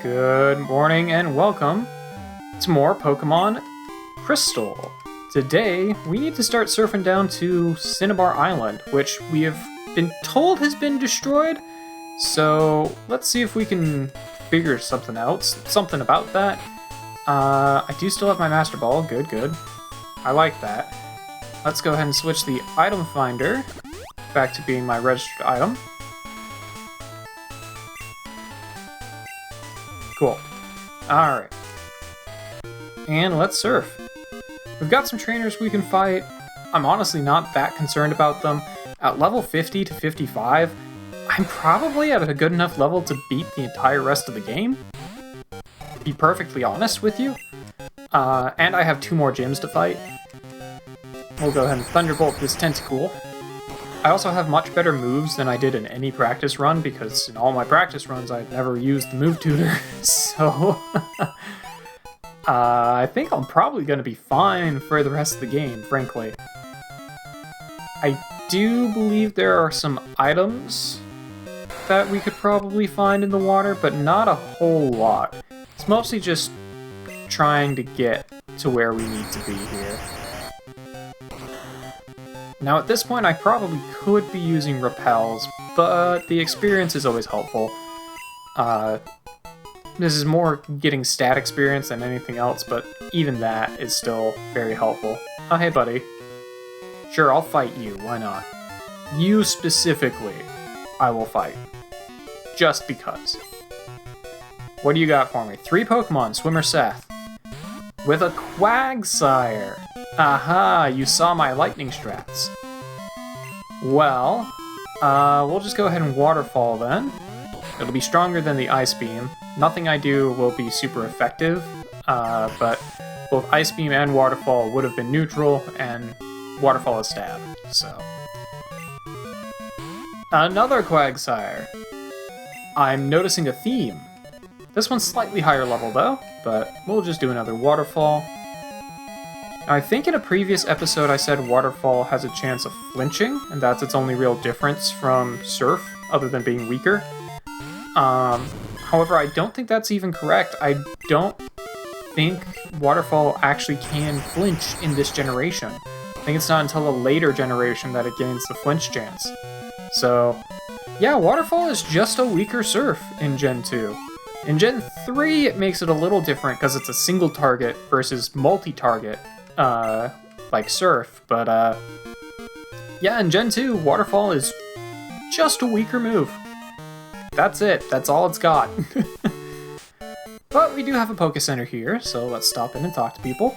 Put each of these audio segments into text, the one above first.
Good morning and welcome to more Pokemon Crystal. Today, we need to start surfing down to Cinnabar Island, which we have been told has been destroyed. So let's see if we can figure something out, something about that. I do still have my Master Ball, good. I like that. Let's go ahead and switch the item finder back to being my registered item. Cool. Alright. And let's surf. We've got some trainers we can fight. I'm honestly not that concerned about them. At level 50 to 55, I'm probably at a good enough level to beat the entire rest of the game. To be perfectly honest with you. And I have 2 more gyms to fight. We'll go ahead and Thunderbolt this Tentacool. I also have much better moves than I did in any practice run, because in all my practice runs I've never used the move tutor, so I think I'm probably going to be fine for the rest of the game, frankly. I do believe there are some items that we could probably find in the water, but not a whole lot. It's mostly just trying to get to where we need to be here. Now at this point I probably could be using repels, but the experience is always helpful. This is more getting stat experience than anything else, but even that is still very helpful. Oh hey buddy. Sure, I'll fight you, why not? You specifically, I will fight. Just because. What do you got for me? 3 Pokemon, Swimmer Seth. With a Quagsire! Aha, you saw my lightning strats. Well, we'll just go ahead and Waterfall then. It'll be stronger than the Ice Beam. Nothing I do will be super effective, but both Ice Beam and Waterfall would have been neutral, and Waterfall is stab, so. Another Quagsire! I'm noticing a theme. This one's slightly higher level though, but we'll just do another Waterfall. Now, I think in a previous episode I said Waterfall has a chance of flinching, and that's its only real difference from Surf, other than being weaker. However, I don't think that's even correct. I don't think Waterfall actually can flinch in this generation. I think it's not until a later generation that it gains the flinch chance. So, yeah, Waterfall is just a weaker Surf in Gen 2. In Gen 3, it makes it a little different because it's a single target versus multi-target, like Surf, but yeah, in Gen 2, Waterfall is just a weaker move. That's it, that's all it's got. But we do have a Poké Center here, so let's stop in and talk to people.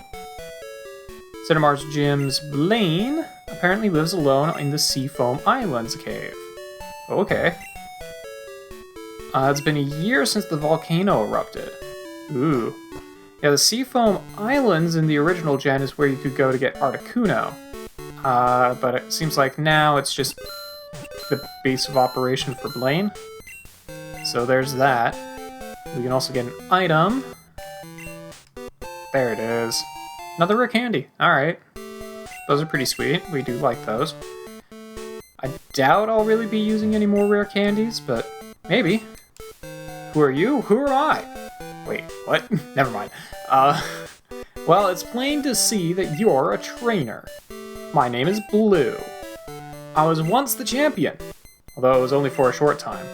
Cinnabar's Gym's Blaine apparently lives alone in the Seafoam Islands cave. Okay. It's been a year since the volcano erupted. Ooh. Yeah, the Seafoam Islands in the original gen is where you could go to get Articuno. But it seems like now it's just the base of operation for Blaine. So there's that. We can also get an item. There it is. Another rare candy. Alright. Those are pretty sweet. We do like those. I doubt I'll really be using any more rare candies, but maybe. Who are you? Who am I? Wait, what? Never mind. Well, it's plain to see that you're a trainer. My name is Blue. I was once the champion, although it was only for a short time.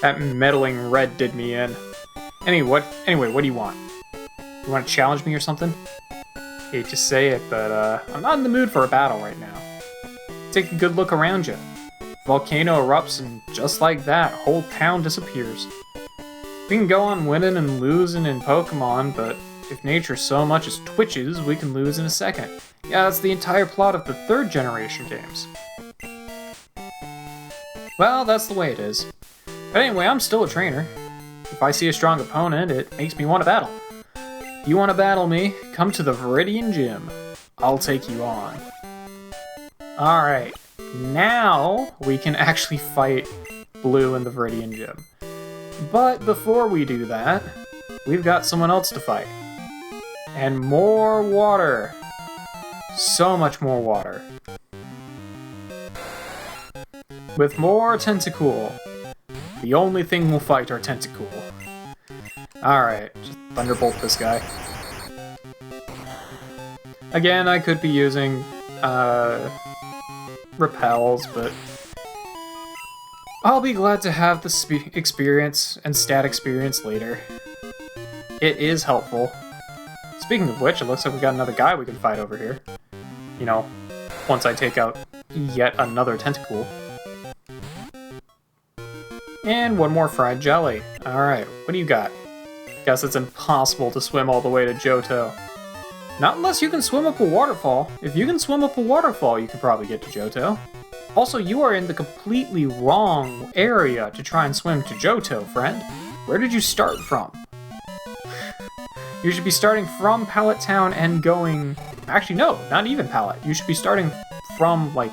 That meddling red did me in. Anyway, what do you want? You want to challenge me or something? Hate to say it, but I'm not in the mood for a battle right now. Take a good look around you. Volcano erupts, and just like that, whole town disappears. We can go on winning and losing in Pokemon, but if nature so much as twitches, we can lose in a second. Yeah, that's the entire plot of the 3rd generation games. Well, that's the way it is. But anyway, I'm still a trainer. If I see a strong opponent, it makes me want to battle. If you want to battle me, come to the Viridian Gym. I'll take you on. Alright, now we can actually fight Blue in the Viridian Gym. But before we do that, we've got someone else to fight. And more water. So much more water. With more Tentacool. The only thing we'll fight are Tentacool. Alright, just Thunderbolt this guy. Again, I could be using repels, but I'll be glad to have the experience and stat experience later. It is helpful. Speaking of which, it looks like we got another guy we can fight over here. You know, once I take out yet another Tentacool. And one more fried jelly. Alright, what do you got? Guess it's impossible to swim all the way to Johto. Not unless you can swim up a waterfall. If you can swim up a waterfall, you could probably get to Johto. Also, you are in the completely wrong area to try and swim to Johto, friend. Where did you start from? You should be starting from Pallet Town and going... Actually, no, not even Pallet. You should be starting from, like...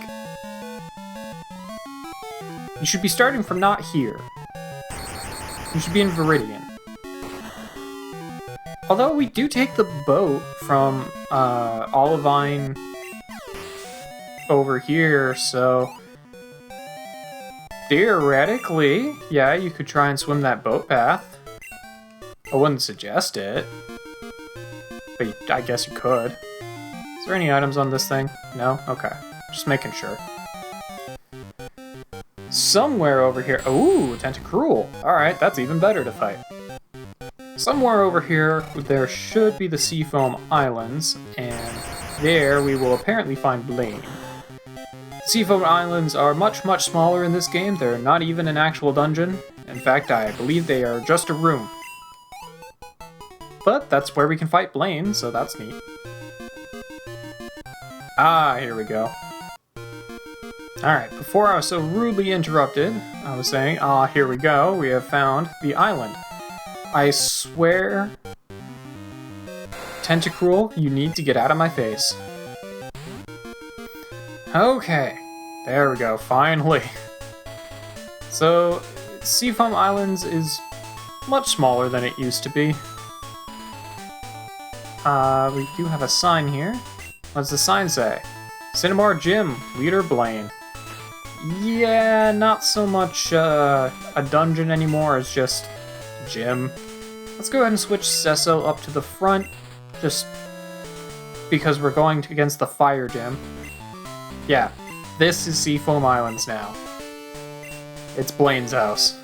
You should be starting from not here. You should be in Viridian. Although we do take the boat from Olivine over here, so... Theoretically, yeah, you could try and swim that boat path. I wouldn't suggest it. But I guess you could. Is there any items on this thing? No? Okay. Just making sure. Somewhere over here... Ooh, Tentacruel. Alright, that's even better to fight. Somewhere over here, there should be the Seafoam Islands, and there we will apparently find Blaine. Seafoam Islands are much, much smaller in this game. They're not even an actual dungeon. In fact, I believe they are just a room. But that's where we can fight Blaine, so that's neat. Ah, here we go. Alright, before I was so rudely interrupted, I was saying, here we go, we have found the island. I swear, Tentacruel, you need to get out of my face. Okay, there we go, finally. So, Seafoam Islands is much smaller than it used to be. We do have a sign here. What's the sign say? Cinnamar Gym, Leader Blaine. Yeah, not so much a dungeon anymore, it's just a gym. Let's go ahead and switch Sesso up to the front, just because we're going against the fire gym. Yeah, this is Seafoam Islands now. It's Blaine's house.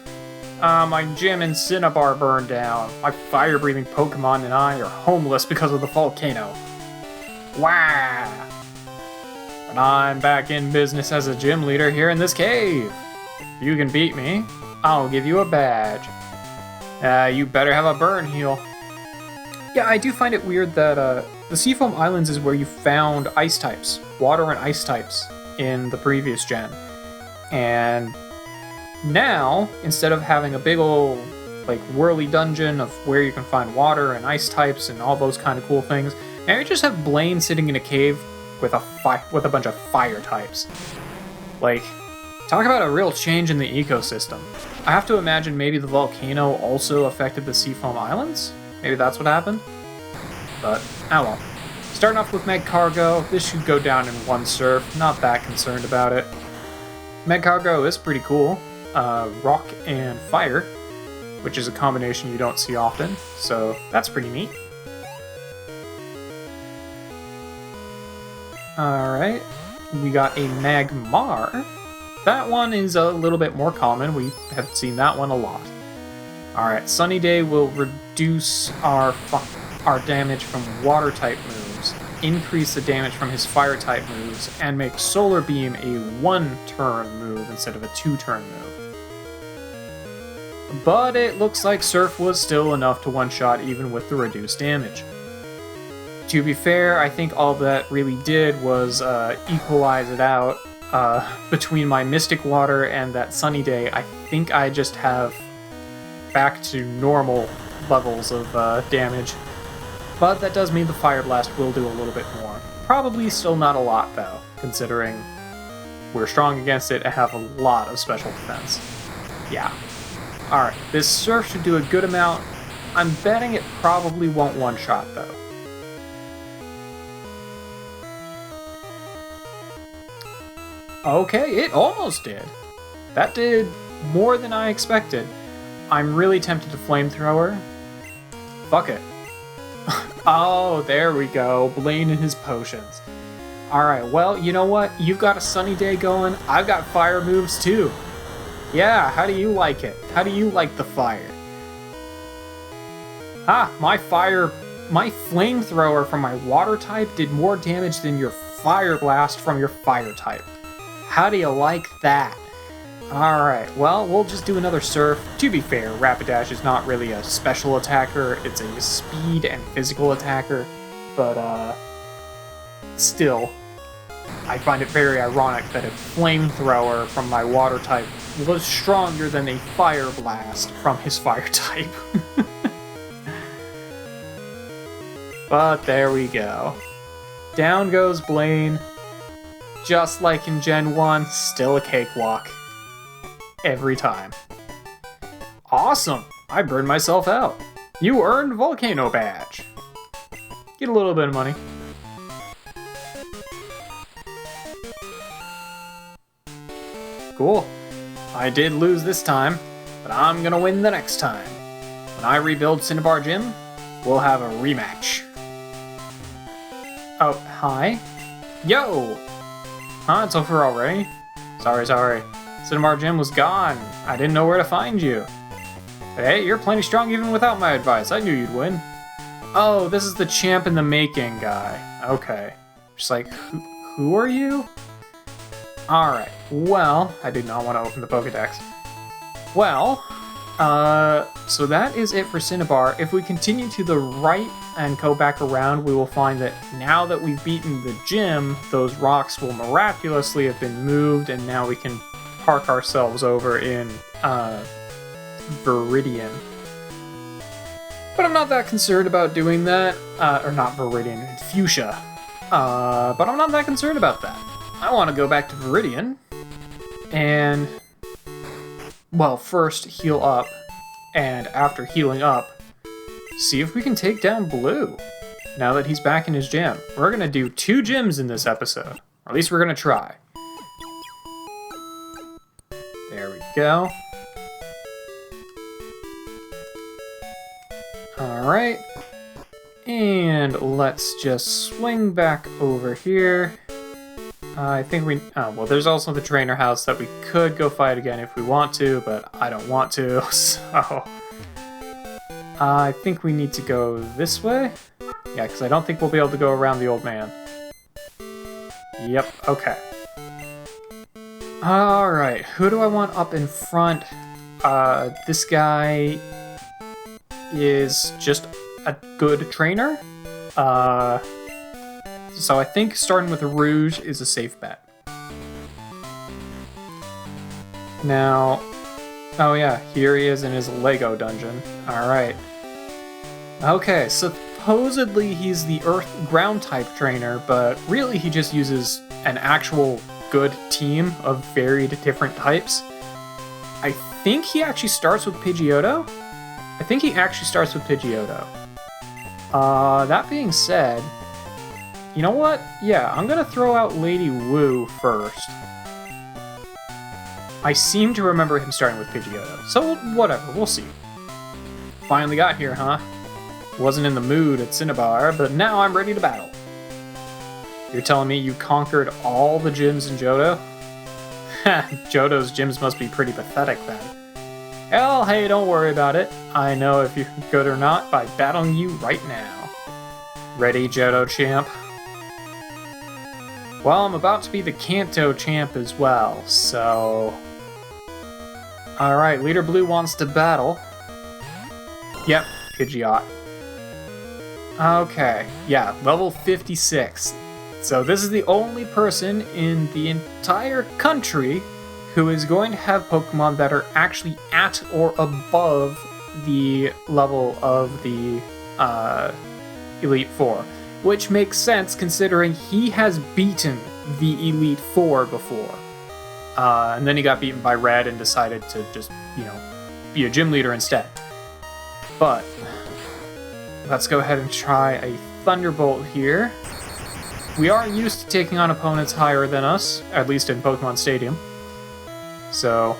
My gym in Cinnabar burned down. My fire-breathing Pokémon and I are homeless because of the volcano. Wow! But I'm back in business as a gym leader here in this cave. If you can beat me, I'll give you a badge. You better have a burn heal. Yeah, I do find it weird that the Seafoam Islands is where you found ice types, water and ice types, in the previous gen. And now, instead of having a big ol' like whirly dungeon of where you can find water and ice types and all those kind of cool things, now you just have Blaine sitting in a cave with a bunch of fire types. Like, talk about a real change in the ecosystem. I have to imagine maybe the volcano also affected the Seafoam Islands? Maybe that's what happened? But, oh well. Starting off with Magcargo, this should go down in one surf, not that concerned about it. Magcargo is pretty cool. Rock and fire, which is a combination you don't see often, so that's pretty neat. Alright, we got a Magmar. That one is a little bit more common, we have seen that one a lot. Alright, Sunny Day will reduce our damage from water type moves, increase the damage from his fire type moves, and make Solar Beam a 1-turn move instead of a 2-turn move. But it looks like Surf was still enough to one-shot even with the reduced damage. To be fair, I think all that really did was equalize it out between my Mystic Water and that Sunny Day. I think I just have back to normal levels of damage. But that does mean the Fire Blast will do a little bit more. Probably still not a lot though, considering we're strong against it and have a lot of special defense. Yeah. Alright, this Surf should do a good amount. I'm betting it probably won't one-shot though. Okay, it almost did. That did more than I expected. I'm really tempted to Flamethrower, Fuck it. Oh, there we go. Blaine and his potions. Alright, well, you know what? You've got a sunny day going. I've got fire moves too. Yeah, how do you like it? How do you like the fire? My flamethrower from my water type did more damage than your fire blast from your fire type. How do you like that? Alright, well, we'll just do another surf. To be fair, Rapidash is not really a special attacker, it's a speed and physical attacker, but still, I find it very ironic that a flamethrower from my water type was stronger than a fire blast from his fire type. But there we go. Down goes Blaine. Just like in Gen 1, still a cakewalk. Every time. Awesome! I burned myself out. You earned Volcano Badge. Get a little bit of money. Cool. I did lose this time, but I'm gonna win the next time. When I rebuild Cinnabar Gym, we'll have a rematch. Oh, hi? Yo! Huh, it's over already? Sorry. Cinnabar Gym was gone. I didn't know where to find you. But hey, you're plenty strong even without my advice. I knew you'd win. Oh, this is the champ in the making guy. Okay. Just like, who are you? Alright, well, I did not want to open the Pokedex. Well, so that is it for Cinnabar. If we continue to the right and go back around, we will find that now that we've beaten the gym, those rocks will miraculously have been moved, and now we can park ourselves over in, Viridian. But I'm not that concerned about doing that, or not Viridian, Fuchsia. But I'm not that concerned about that. I want to go back to Viridian, and, well, first heal up, and after healing up, see if we can take down Blue, now that he's back in his gym. We're going to do 2 gyms in this episode, or at least we're going to try. There we go. Alright, and let's just swing back over here. I think we... Oh, well, there's also the trainer house that we could go fight again if we want to, but I don't want to, so... I think we need to go this way? Yeah, because I don't think we'll be able to go around the old man. Yep, okay. Alright, who do I want up in front? This guy is just a good trainer. So I think starting with a Rouge is a safe bet. Now, oh yeah, here he is in his Lego dungeon. Alright. Okay, supposedly he's the Earth ground type trainer, but really he just uses an actual good team of varied different types. I think he actually starts with Pidgeotto. That being said, you know what? Yeah, I'm gonna throw out Lady Wu first. I seem to remember him starting with Pidgeotto, so whatever, we'll see. Finally got here, huh? Wasn't in the mood at Cinnabar, but now I'm ready to battle. You're telling me you conquered all the gyms in Johto? Johto's gyms must be pretty pathetic then. Hell, hey, don't worry about it. I know if you're good or not by battling you right now. Ready, Johto champ? Well, I'm about to be the Kanto champ as well, so... Alright, Leader Blue wants to battle. Yep, Pidgeot. Okay, yeah, level 56. So this is the only person in the entire country who is going to have Pokemon that are actually at or above the level of the Elite Four. Which makes sense considering he has beaten the Elite Four before. And then he got beaten by Red and decided to just, you know, be a gym leader instead. But let's go ahead and try a Thunderbolt here. We are used to taking on opponents higher than us, at least in Pokemon Stadium. So,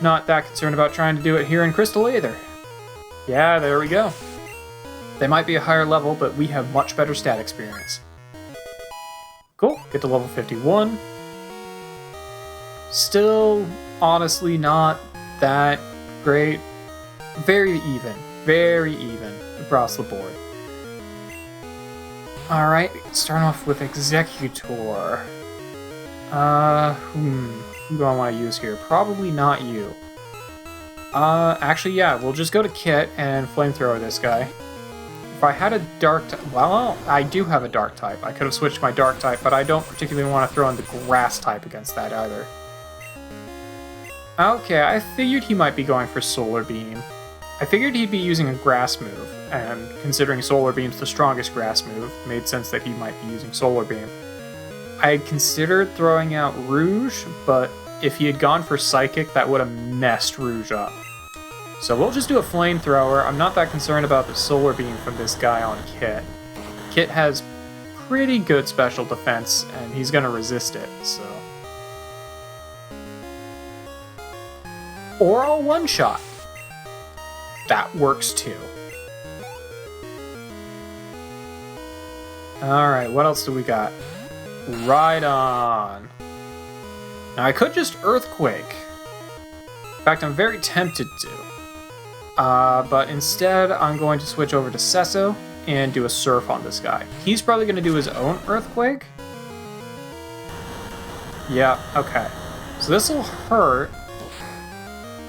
not that concerned about trying to do it here in Crystal either. Yeah, there we go. They might be a higher level, but we have much better stat experience. Cool, get to level 51. Still, honestly, not that great. Very even across the board. Alright, starting off with Executor. Who do I want to use here? Probably not you. Actually, yeah, we'll just go to Kit and Flamethrower this guy. If I had a Dark type, well, I do have a Dark type. I could have switched my Dark type, but I don't particularly want to throw in the Grass type against that either. Okay, I figured he might be going for Solar Beam. I figured he'd be using a Grass move, and considering Solar Beam's the strongest Grass move, it made sense that he might be using Solar Beam. I had considered throwing out Rouge, but if he had gone for Psychic, that would have messed Rouge up. So we'll just do a Flamethrower. I'm not that concerned about the Solar Beam from this guy on Kit. Kit has pretty good special defense, and he's going to resist it, so... Or I'll one-shot. That works too. Alright, what else do we got? Ride on. Now I could just Earthquake. In fact, I'm very tempted to. But instead, I'm going to switch over to Sesso and do a Surf on this guy. He's probably going to do his own Earthquake. Yeah, okay. So this will hurt,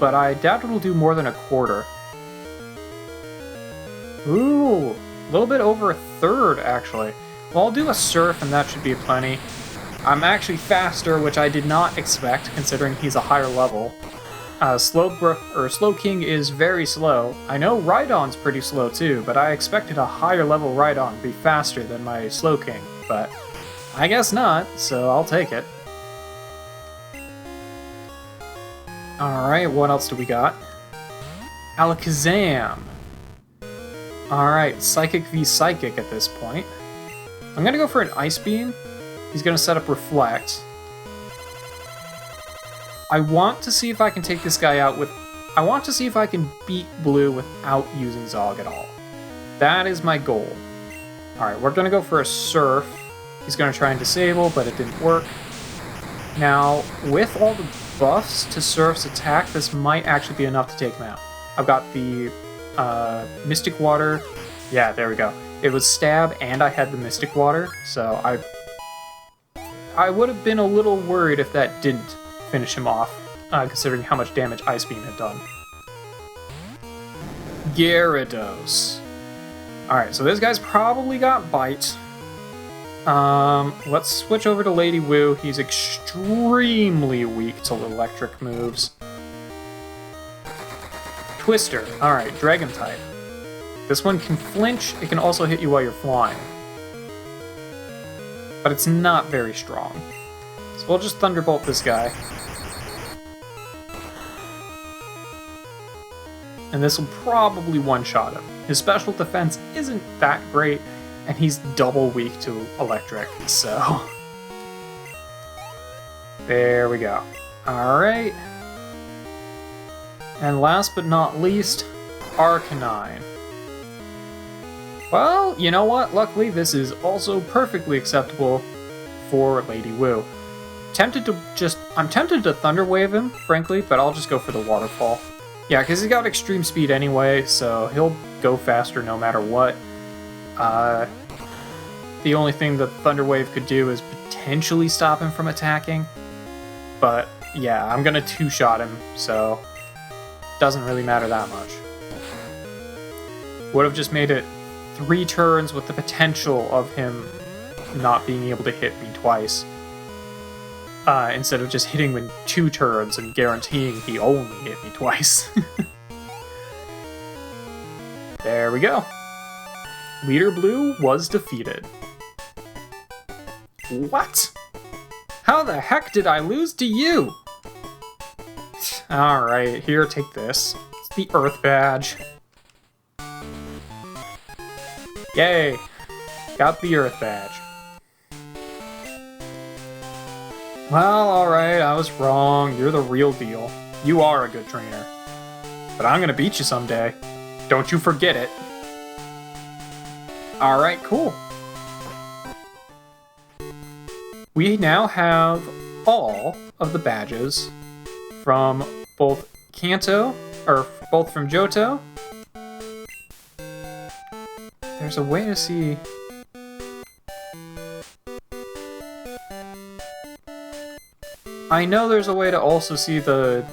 but I doubt it'll do more than a quarter. Ooh, a little bit over a third, actually. Well, I'll do a Surf, and that should be plenty. I'm actually faster, which I did not expect, considering he's a higher level. Slowking is very slow. I know Rhydon's pretty slow too, but I expected a higher level Rhydon to be faster than my Slowking, but I guess not, so I'll take it. Alright, what else do we got? Alakazam. Alright, Psychic v Psychic at this point. I'm gonna go for an Ice Beam. He's gonna set up Reflect. I want to see if I can take this guy out with... I want to see if I can beat Blue without using Zog at all. That is my goal. Alright, we're gonna go for a Surf. He's gonna try and Disable, but it didn't work. Now, with all the buffs to Surf's attack, this might actually be enough to take him out. I've got the Mystic Water. Yeah, there we go. It was Stab, and I had the Mystic Water, so I would have been a little worried if that didn't finish him off, considering how much damage Ice Beam had done. Gyarados. Alright, so this guy's probably got Bite. Let's switch over to Lady Wu. He's extremely weak to electric moves. Twister. Alright, Dragon type. This one can flinch. It can also hit you while you're flying. But it's not very strong. So we'll just Thunderbolt this guy. And this will probably one-shot him. His special defense isn't that great, and he's double weak to electric, so... There we go. Alright. And last but not least, Arcanine. Well, you know what? Luckily, this is also perfectly acceptable for Lady Wu. I'm tempted to Thunder Wave him, frankly, but I'll just go for the Waterfall. Yeah, because he's got extreme speed anyway, so he'll go faster no matter what. The only thing that Thunder Wave could do is potentially stop him from attacking. But yeah, I'm gonna two-shot him, so doesn't really matter that much. Would have just made it 3 turns with the potential of him not being able to hit me twice. Instead of just hitting him in 2 turns and guaranteeing he only hit me twice. There we go. Leader Blue was defeated. What? How the heck did I lose to you? Alright, here, take this. It's the Earth Badge. Yay! Got the Earth Badge. Well, alright, I was wrong. You're the real deal. You are a good trainer. But I'm gonna beat you someday. Don't you forget it. Alright, cool. We now have all of the badges from both Kanto, or both from Johto. There's a way to see... I know there's a way to also see the...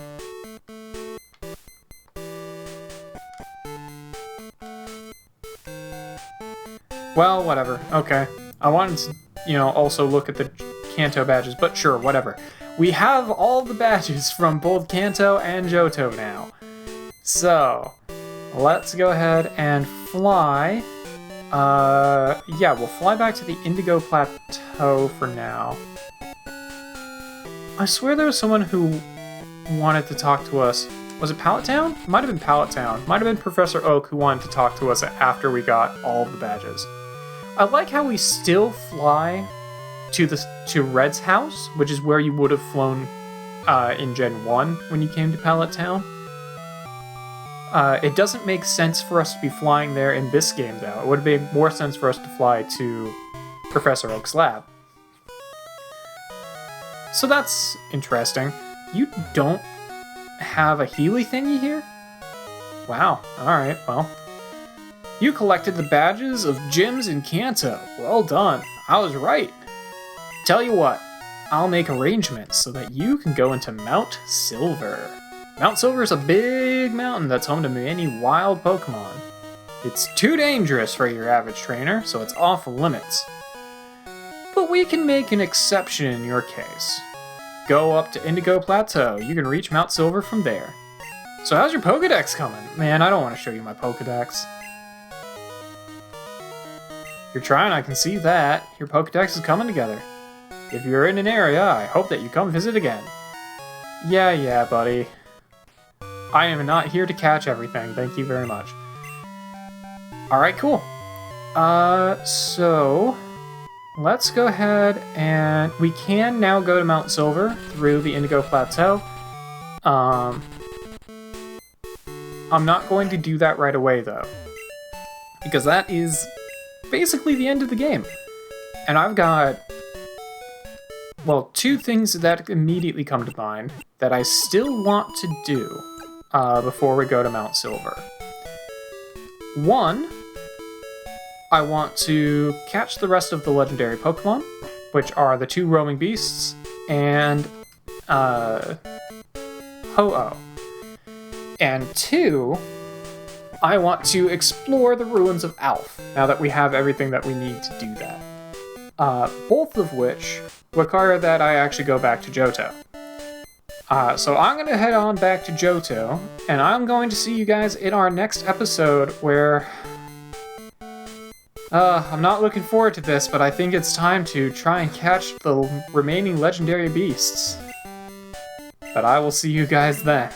Well, whatever. Okay. I wanted to, you know, also look at the Kanto badges, but sure, whatever. We have all the badges from both Kanto and Johto now. So, let's go ahead and fly. Yeah, we'll fly back to the Indigo Plateau for now. I swear there was someone who wanted to talk to us. Was it Pallet Town? It might have been Pallet Town. Might have been Professor Oak who wanted to talk to us after we got all of the badges. I like how we still fly to Red's house, which is where you would have flown in Gen 1 when you came to Pallet Town. It doesn't make sense for us to be flying there in this game, though. It would have made more sense for us to fly to Professor Oak's lab. So that's interesting. You don't have a Healy thingy here? Wow, alright, well. You collected the badges of gyms in Kanto. Well done. I was right. Tell you what, I'll make arrangements so that you can go into Mount Silver. Mount Silver is a big mountain that's home to many wild Pokémon. It's too dangerous for your average trainer, so it's off limits. But we can make an exception in your case. Go up to Indigo Plateau. You can reach Mount Silver from there. So how's your Pokédex coming? Man, I don't want to show you my Pokédex. You're trying, I can see that. Your Pokédex is coming together. If you're in an area, I hope that you come visit again. Yeah, buddy. I am not here to catch everything. Thank you very much. Alright, cool. So... let's go ahead and... we can now go to Mount Silver through the Indigo Plateau. I'm not going to do that right away, though. Because that is basically the end of the game. And I've got... well, two things that immediately come to mind that I still want to do before we go to Mount Silver. One, I want to catch the rest of the legendary Pokemon, which are the two roaming beasts and Ho-Oh. And two, I want to explore the ruins of Alph, now that we have everything that we need to do that. Both of which require that I actually go back to Johto. So I'm going to head on back to Johto, and I'm going to see you guys in our next episode where... I'm not looking forward to this, but I think it's time to try and catch the remaining legendary beasts. But I will see you guys then.